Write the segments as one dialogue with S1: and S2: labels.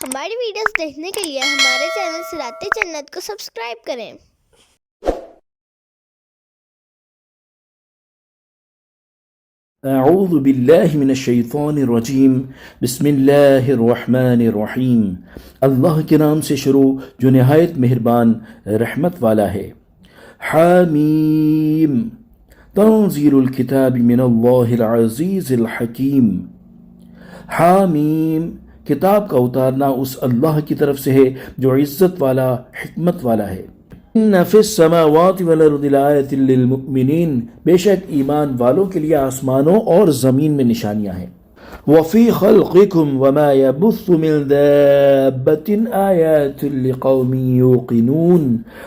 S1: ہماری ویڈیوز دیکھنے کے لیے ہمارے چینل صراط جنت کو سبسکرائب کریں۔
S2: اعوذ باللہ من الشیطان الرجیم بسم اللہ الرحمن الرحیم۔ اللہ کے نام سے شروع جو نہایت مہربان رحمت والا ہے۔ حامیم تنزیل الکتاب من اللہ العزیز الحکیم۔ حامیم کتاب کا اتارنا اس اللہ کی طرف سے ہے جو عزت والا حکمت والا ہے۔ ان فی السماوات والارض لآیات للمؤمنین، بے شک ایمان والوں کے لیے آسمانوں اور زمین میں نشانیاں ہیں۔ وفی خلقکم وما یبث من دابۃ آیات لقوم یوقنون،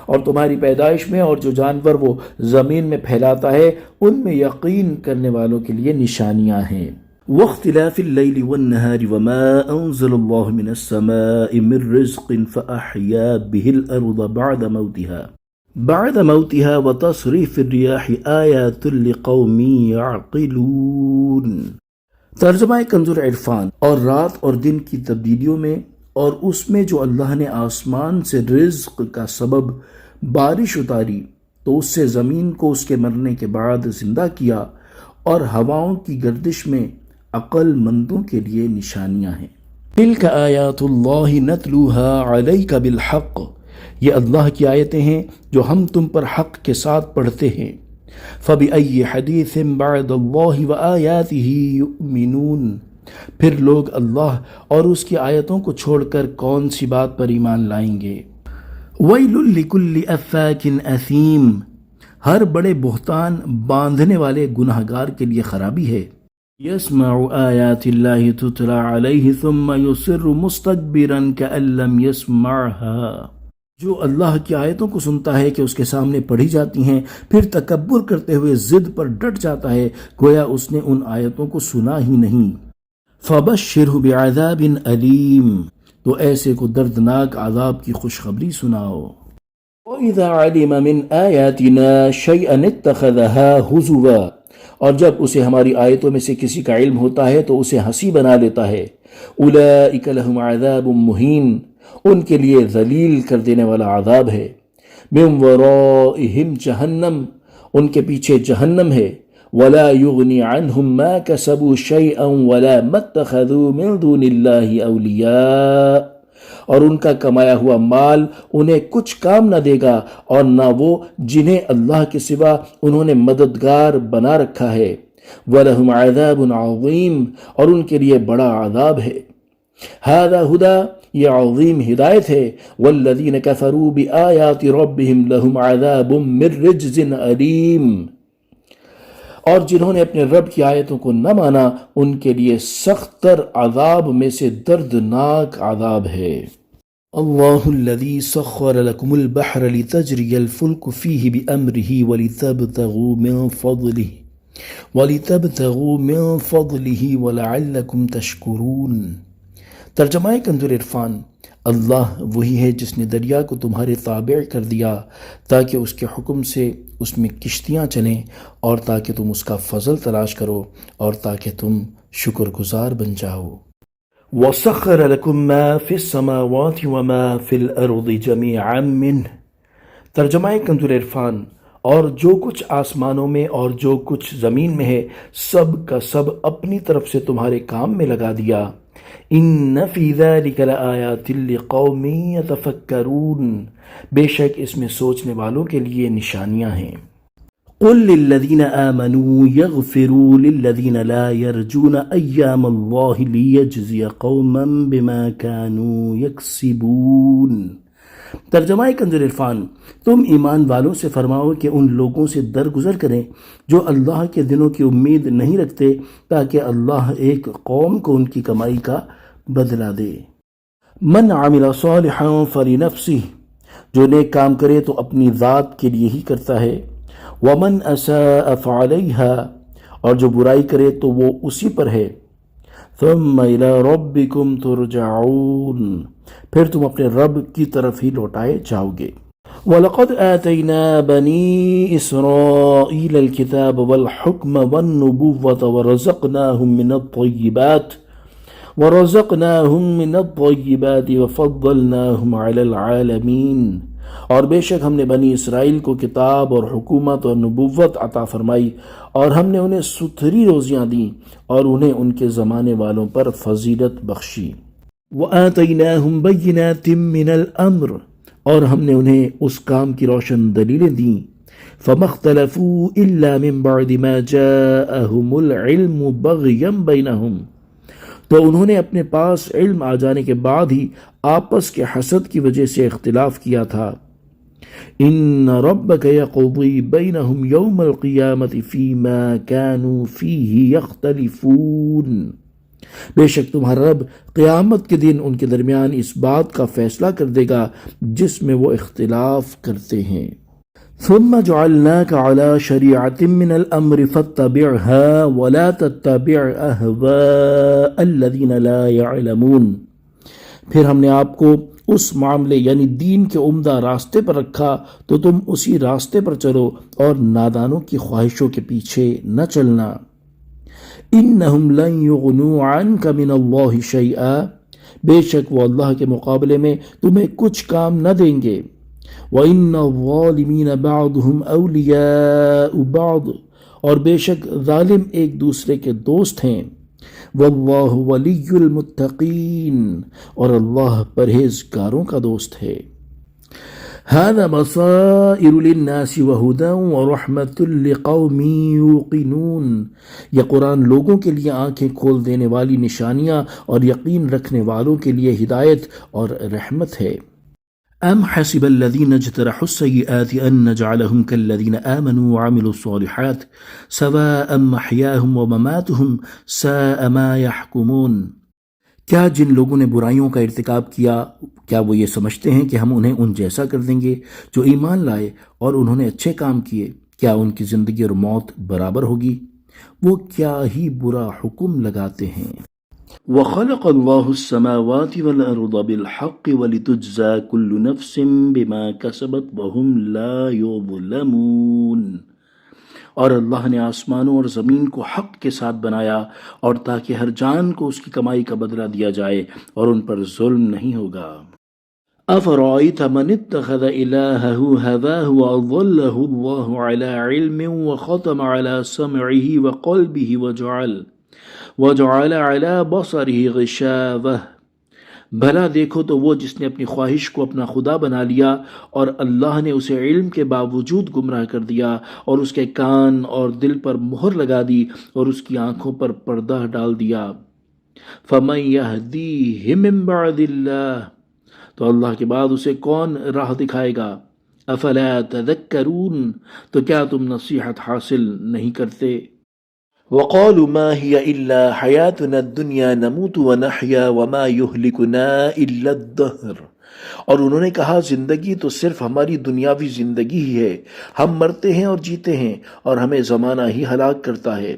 S2: اور تمہاری پیدائش میں اور جو جانور وہ زمین میں پھیلاتا ہے ان میں یقین کرنے والوں کے لیے نشانیاں ہیں۔ واختلاف اللیل والنہار وما انزل اللہ من السماء من رزق فأحیا به الارض بعد موتها وتصریف الریاح آیات لقوم یعقلون۔ ترجمہ کنز العرفان۔ اور رات اور دن کی تبدیلیوں میں اور اس میں جو اللہ نے آسمان سے رزق کا سبب بارش اتاری تو اس سے زمین کو اس کے مرنے کے بعد زندہ کیا، اور ہواؤں کی گردش میں عقل مندوں کے لیے نشانیاں ہیں۔ تلک آیات اللہ نتلوها علیک بالحق، یہ اللہ کی آیتیں ہیں جو ہم تم پر حق کے ساتھ پڑھتے ہیں۔ فبأی حدیث بعد اللہ وآیاتہ یؤمنون، پھر لوگ اللہ اور اس کی آیتوں کو چھوڑ کر کون سی بات پر ایمان لائیں گے۔ ویل لکل افاک اثیم، ہر بڑے بہتان باندھنے والے گناہ گار کے لیے خرابی ہے۔ یسمع آیات اللہ تتلی علیہ ثم یصر مستکبرا کأن لم یسمعها، جو اللہ کی آیتوں کو سنتا ہے کہ اس کے سامنے پڑھی جاتی ہیں، پھر تکبر کرتے ہوئے ضد پر ڈٹ جاتا ہے گویا اس نے ان آیتوں کو سنا ہی نہیں۔ فبشرہ بعذاب علیم، تو ایسے کو دردناک عذاب کی خوشخبری سناؤ۔ وَإِذَا عَلِمَ مِنْ آيَاتِنَا شَيْئًا اتَّخَذَهَا هُزُوًا، اور جب اسے ہماری آیتوں میں سے کسی کا علم ہوتا ہے تو اسے ہنسی بنا لیتا ہے۔ اولئک لہم عذاب مہین، ان کے لیے ذلیل کر دینے والا عذاب ہے۔ من ورائہم جہنم، ان کے پیچھے جہنم ہے۔ ولا یغنی عنہم ما کسبوا شیئا ولا ما اتخذوا من دون اللہ اولیاء، اور ان کا کمایا ہوا مال انہیں کچھ کام نہ دے گا، اور نہ وہ جنہیں اللہ کے سوا انہوں نے مددگار بنا رکھا ہے۔ وَلَهُمْ عَذَابٌ عَظِيمٌ، اور ان کے لیے بڑا عذاب ہے۔ هذا هدى، یہ عظیم ہدایت ہے۔ وَالَّذِينَ كَفَرُوا بِآيَاتِ رَبِّهِمْ لَهُمْ عَذَابٌ مِّن رِّجْزٍ أَلِيمٌ، اور جنہوں نے اپنے رب کی آیتوں کو نہ مانا ان کے لیے سخت تر عذاب میں سے دردناک عذاب ہے۔ اللہ الذی سخر لکم البحر لتجری الفلک فیہ بأمرہ ولتبتغوا من فضلہ ولعلکم تشکرون۔ ترجمہ کنز العرفان۔ اللہ وہی ہے جس نے دریا کو تمہارے تابع کر دیا تاکہ اس کے حکم سے اس میں کشتیاں چلیں، اور تاکہ تم اس کا فضل تلاش کرو، اور تاکہ تم شکر گزار بن جاؤ۔ وَسَخَّرَ لَكُم مَّا فِي السَّمَاوَاتِ وَمَا فِي الْأَرْضِ جَمِيعًا مِّنْهُ۔ ترجمہ کنز العرفان۔ اور جو کچھ آسمانوں میں اور جو کچھ زمین میں ہے سب کا سب اپنی طرف سے تمہارے کام میں لگا دیا۔ ان فی ذلک لآیات لقوم یتفکرون، بے شک اس میں سوچنے والوں کے لیے نشانیاں ہیں۔ قل للذین آمنوا یغفروا للذین لا یرجون ایام اللہ لیجزی قوما بما كانوا یکسبون۔ ترجمہ کنز العرفان۔ تم ایمان والوں سے فرماؤ کہ ان لوگوں سے درگزر کریں جو اللہ کے دنوں کی امید نہیں رکھتے، تاکہ اللہ ایک قوم کو ان کی کمائی کا بدلہ دے۔ من عمل صالحا فلنفسہ، جو نیک کام کرے تو اپنی ذات کے لیے ہی کرتا ہے۔ ومن اساء فعلیہا، اور جو برائی کرے تو وہ اسی پر ہے۔ ثم الی ربکم ترجعون، پھر تم اپنے رب کی طرف ہی لوٹائے جاؤ گے۔ وَلَقَدْ آتَيْنَا بَنِي إِسْرَائِيلَ الْكِتَابَ وَالْحُكْمَ وَالنُّبُوَّةَ وَرَزَقْنَاهُمْ مِنَ الطَّيِّبَاتِ وَرَزَقْنَاهُمْ مِنَ الطَّيِّبَاتِ وَفَضَّلْنَاهُمْ عَلَى الْعَالَمِينَ، اور بے شک ہم نے بنی اسرائیل کو کتاب اور حکومت اور نبوت عطا فرمائی، اور ہم نے انہیں ستھری روزیاں دیں اور انہیں ان کے زمانے والوں پر فضیلت بخشی۔ وَآتَيْنَاهُمْ بَيِّنَاتٍ مِّنَ الْأَمْرِ، اور ہم نے انہیں اس کام کی روشن دلیلیں دیں۔ فَمَا اخْتَلَفُوا إِلَّا مِن بَعْدِ مَا جَاءَهُمُ الْعِلْمُ بَغْيًا بَيْنَهُمْ، تو انہوں نے اپنے پاس علم آ جانے کے بعد ہی آپس کے حسد کی وجہ سے اختلاف کیا تھا۔ ان ربک یقضی بینہم یوم القیامت فیما کانوا فیہ یختلفون، بے شک تمہارا رب قیامت کے دن ان کے درمیان اس بات کا فیصلہ کر دے گا جس میں وہ اختلاف کرتے ہیں۔ ثم جعلناك على شريعة من الأمر فاتبعها ولا تتبع أهواء الذين لا يعلمون، پھر ہم نے آپ کو اس معاملے یعنی دین کے عمدہ راستے پر رکھا تو تم اسی راستے پر چلو اور نادانوں کی خواہشوں کے پیچھے نہ چلنا۔ انہم لن یغنوا عنک من اللہ شیئا، بے شک وہ اللہ کے مقابلے میں تمہیں کچھ کام نہ دیں گے۔ وَإِنَّ الظَّالِمِينَ بَعْضُهُمْ أَوْلِيَاءُ بَعْضٍ، اور بے شک ظالم ایک دوسرے کے دوست ہیں۔ وَاللَّهُ وَلِيُّ الْمُتَّقِينَ، اور اللہ پرہیزگاروں کا دوست ہے۔ هَذَا بَصَائِرُ لِلنَّاسِ وَهُدًى وَرَحْمَةٌ لِقَوْمٍ يُوقِنُونَ، یہ قرآن لوگوں کے لیے آنکھیں کھول دینے والی نشانیاں اور یقین رکھنے والوں کے لیے ہدایت اور رحمت ہے۔ ام حسب الذين اجترحوا السيئات ان نجعلهم كالذين آمنوا وعملوا الصالحات سواء محياهم ومماتهم ساء ما يحكمون، کیا جن لوگوں نے برائیوں کا ارتکاب کیا کیا وہ یہ سمجھتے ہیں کہ ہم انہیں ان جیسا کر دیں گے جو ایمان لائے اور انہوں نے اچھے کام کیے؟ کیا ان کی زندگی اور موت برابر ہوگی؟ وہ کیا ہی برا حکم لگاتے ہیں۔ وَخَلَقَ اللَّهُ السَّمَاوَاتِ وَالْأَرْضَ بِالْحَقِّ وَلِتُجْزَى كُلُّ نَفْسٍ بِمَا كَسَبَتْ وَهُمْ لَا يُظْلَمُونَ، اور اللہ نے آسمانوں اور زمین کو حق کے ساتھ بنایا اور تاکہ ہر جان کو اس کی کمائی کا بدلہ دیا جائے اور ان پر ظلم نہیں ہوگا۔ أَفَرَأَيْتَ مَنِ اتَّخَذَ إِلَٰهَهُ هَوَاهُ وَأَضَلَّهُ اللَّهُ عَلَىٰ عِلْمٍ وَخَتَمَ عَلَىٰ سَمْعِهِ وَقَلْبِهِ وَجَعَلَ عَلَىٰ بَصَرِهِ غِشَاوَةً، بھلا دیکھو تو وہ جس نے اپنی خواہش کو اپنا خدا بنا لیا اور اللہ نے اسے علم کے باوجود گمراہ کر دیا، اور اس کے کان اور دل پر مہر لگا دی اور اس کی آنکھوں پر پردہ ڈال دیا۔ فَمَن يَهْدِيهِ مِن بَعْدِ اللَّهِ، تو اللہ کے بعد اسے کون راہ دکھائے گا؟ أَفَلَا تَذَكَّرُونَ، تو کیا تم نصیحت حاصل نہیں کرتے؟ وَقَالُوا مَا هِيَ إِلَّا حَيَاتُنَا الدُّنْيَا نَمُوتُ وَنَحْيَا وَمَا يُهْلِكُنَا إِلَّا الدَّهْرُ، اور انہوں نے کہا زندگی تو صرف ہماری دنیاوی زندگی ہی ہے، ہم مرتے ہیں اور جیتے ہیں اور ہمیں زمانہ ہی ہلاک کرتا ہے۔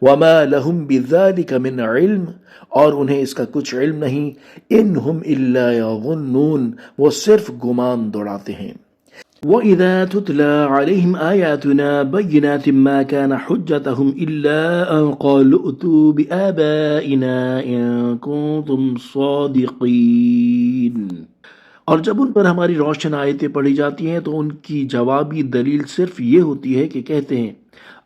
S2: وَمَا لَهُم بِذَلِكَ مِنْ عِلْمٍ، اور انہیں اس کا کچھ علم نہیں۔ إِنْ هُمْ إِلَّا يَظُنُّونَ، وہ صرف گمان دوڑاتے ہیں۔ وَإِذَا تُتْلَى عَلَيْهِمْ آيَاتُنَا بَيِّنَاتٍ مَا كَانَ حُجَّتُهُمْ إِلَّا أَن قَالُوا ائْتُوا بِآبَائِنَا إِن كُنتُمْ صَادِقِينَ، اور جب ان پر ہماری روشن آیتیں پڑھی جاتی ہیں تو ان کی جوابی دلیل صرف یہ ہوتی ہے کہ کہتے ہیں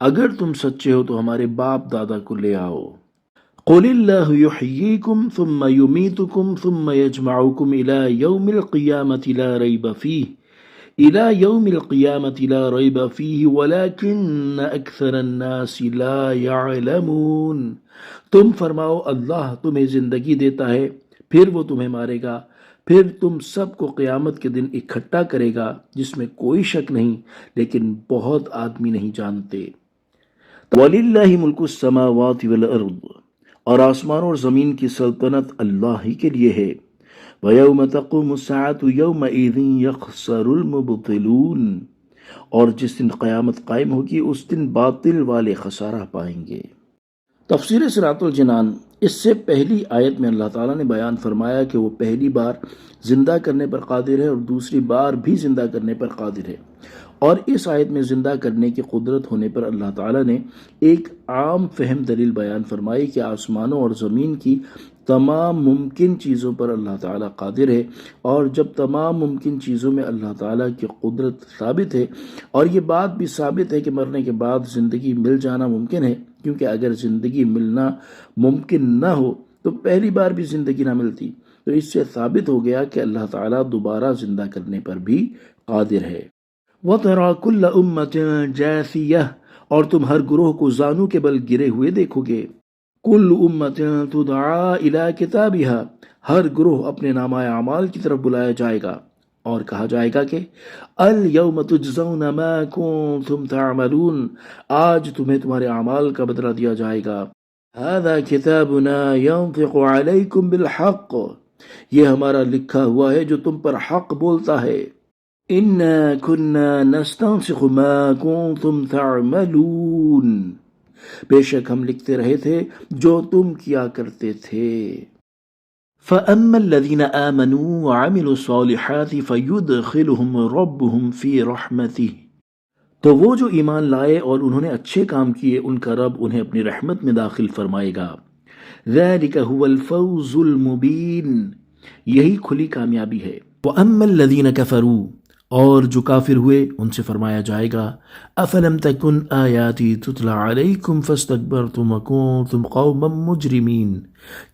S2: اگر تم سچے ہو تو ہمارے باپ دادا کو لے آؤ۔ قُلِ اللَّهُ يُحْيِيكُمْ ثُمَّ يُمِيتُكُمْ ثُمَّ يَجْمَعُكُمْ إِلَى يَوْمِ الْقِيَامَةِ لَا رَيْبَ فِيهِ إِلَى يَوْمِ الْقِيَامَةِ لَا رَيْبَ فِيهِ وَلَكِنَّ أَكْثَرَ النَّاسِ لَا يَعْلَمُونَ، تم فرماؤ اللہ تمہیں زندگی دیتا ہے پھر وہ تمہیں مارے گا، پھر تم سب کو قیامت کے دن اکٹھا کرے گا جس میں کوئی شک نہیں، لیکن بہت آدمی نہیں جانتے۔ وَلِلَّهِ مُلْكُ السَّمَاوَاتِ وَالْأَرْضِ، اور آسمان اور زمین کی سلطنت اللہ ہی کے لیے ہے۔ وَيَوْمَ تَقُومُ السَّاعَةُ يَوْمَئِذٍ يَخْسَرُ الْمُبْطِلُونَ، اور جس دن قیامت قائم ہوگی اس دن باطل والے خسارہ پائیں گے۔ تفسیر صراط الجنان، اس سے پہلی آیت میں اللہ تعالیٰ نے بیان فرمایا کہ وہ پہلی بار زندہ کرنے پر قادر ہے اور دوسری بار بھی زندہ کرنے پر قادر ہے، اور اس آیت میں زندہ کرنے کی قدرت ہونے پر اللہ تعالیٰ نے ایک عام فہم دلیل بیان فرمائی کہ آسمانوں اور زمین کی تمام ممکن چیزوں پر اللہ تعالیٰ قادر ہے، اور جب تمام ممکن چیزوں میں اللہ تعالیٰ کی قدرت ثابت ہے، اور یہ بات بھی ثابت ہے کہ مرنے کے بعد زندگی مل جانا ممکن ہے، کیونکہ اگر زندگی ملنا ممکن نہ ہو تو پہلی بار بھی زندگی نہ ملتی، تو اس سے ثابت ہو گیا کہ اللہ تعالیٰ دوبارہ زندہ کرنے پر بھی قادر ہے۔ وَتَرَى كُلَّ أُمَّةٍ جَاثِيَةٍ، اور تم ہر گروہ کو زانو کے بل گرے ہوئے دیکھو گے۔ کل امت تدعا الی کتابہا، ہر گروہ اپنے نامہ اعمال کی طرف بلایا جائے گا اور کہا جائے گا کہ الیوم تجزون ما کنتم تعملون، آج تمہیں تمہارے اعمال کا بدلہ دیا جائے گا۔ ھذا کتابنا ینطق علیکم بالحق، یہ ہمارا لکھا ہوا ہے جو تم پر حق بولتا ہے۔ انا کنا نستنسخ ما کنتم تعملون، بے شک ہم لکھتے رہے تھے جو تم کیا کرتے تھے۔ فَأَمَّا الَّذِينَ آمَنُوا وَعَمِلُوا الصَّالِحَاتِ فَيُدْخِلُهُمْ رَبُّهُمْ فِي رَحْمَتِهِ، تو وہ جو ایمان لائے اور انہوں نے اچھے کام کیے ان کا رب انہیں اپنی رحمت میں داخل فرمائے گا۔ ذَلِكَ هُوَ الْفَوْزُ الْمُبِينُ، یہی کھلی کامیابی ہے۔ وَأَمَّا الَّذِينَ كَفَرُوا، اور جو کافر ہوئے ان سے فرمایا جائے گا افلم تکن آیاتی تتلی علیکم فاستکبرتم وکنتم قوما مجرمین،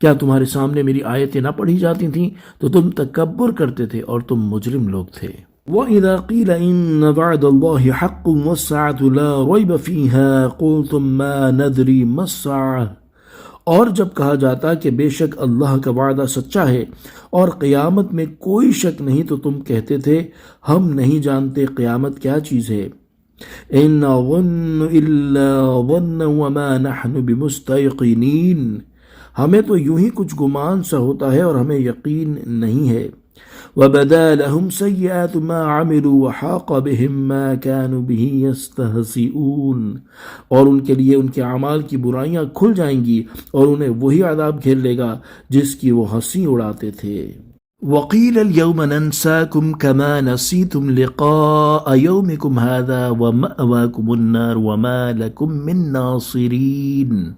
S2: کیا تمہارے سامنے میری آیتیں نہ پڑھی جاتی تھیں تو تم تکبر کرتے تھے اور تم مجرم لوگ تھے۔ وَإِذَا قِيلَ إِنَّ وَعْدَ اللَّهِ حَقٌّ وَالسَّاعَةُ لَا رَيْبَ فِيهَا قُلْتُم مَّا نَدْرِي مَا السَّاعَةُ، اور جب کہا جاتا کہ بے شک اللہ کا وعدہ سچا ہے اور قیامت میں کوئی شک نہیں، تو تم کہتے تھے ہم نہیں جانتے قیامت کیا چیز ہے۔ إِن نَظُنُّ إِلَّا ظَنًّا وَمَا نَحْنُ بِمُسْتَيْقِنِينَ، ہمیں تو یوں ہی کچھ گمان سا ہوتا ہے اور ہمیں یقین نہیں ہے۔ وَبَدَا لَهُمْ سَيِّئَاتُ مَا عَمِلُوا وَحَاقَ بِهِم مَّا كَانُوا بِهِ يَسْتَهْزِئُونَ، اور ان کے لیے ان کے اعمال کی برائیاں کھل جائیں گی اور انہیں وہی عذاب گھیر لے گا جس کی وہ ہنسی اڑاتے تھے۔ وَقِيلَ الْيَوْمَ نَنْسَاكُمْ كَمَا نَسِيتُمْ لِقَاءَ يَوْمِكُمْ هَذَا وَمَأْوَاكُمُ النَّارُ وَمَا لَكُمْ مِن نَاصِرِينَ،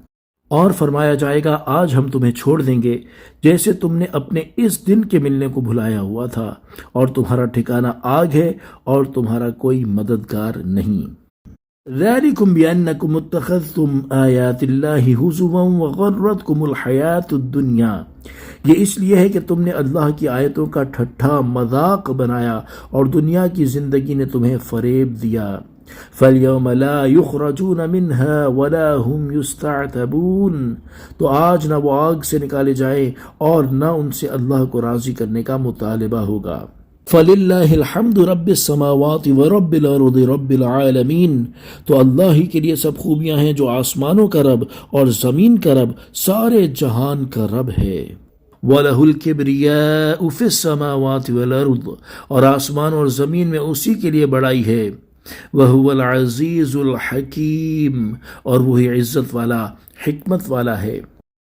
S2: اور فرمایا جائے گا آج ہم تمہیں چھوڑ دیں گے جیسے تم نے اپنے اس دن کے ملنے کو بھلایا ہوا تھا، اور تمہارا ٹھکانہ آگ ہے اور تمہارا کوئی مددگار نہیں۔ ذَلِكُمْ بِأَنَّكُمْ اتَّخَذْتُمْ آيَاتِ اللَّهِ هُزُوًا وَغَرَّتْكُمُ الْحَيَاةُ الدُّنْيَا، یہ اس لیے ہے کہ تم نے اللہ کی آیتوں کا ٹھٹھا مذاق بنایا اور دنیا کی زندگی نے تمہیں فریب دیا۔ فَالْيَوْمَ لَا يُخْرَجُونَ مِنْهَا وَلَا هُمْ يُسْتَعْتَبُونَ، تو آج نہ وہ آگ سے نکالے جائیں اور نہ ان سے اللہ کو راضی کرنے کا مطالبہ ہوگا۔ فَلِلَّهِ الْحَمْدُ رَبِّ السَّمَاوَاتِ وَرَبِّ الْأَرْضِ رَبِّ الْعَالَمِينَ، تو اللہ ہی کے لیے سب خوبیاں ہیں جو آسمانوں کا رب اور زمین کا رب، سارے جہان کا رب ہے۔ وَلَهُ الْكِبْرِيَاءُ فِي السَّمَاوَاتِ وَالْأَرْضِ، اور آسمان اور زمین میں اسی کے لیے بڑائی ہے۔ وَهُوَ الْعَزِيزُ الْحَكِيمُ، اور وہی عزت والا حکمت والا ہے۔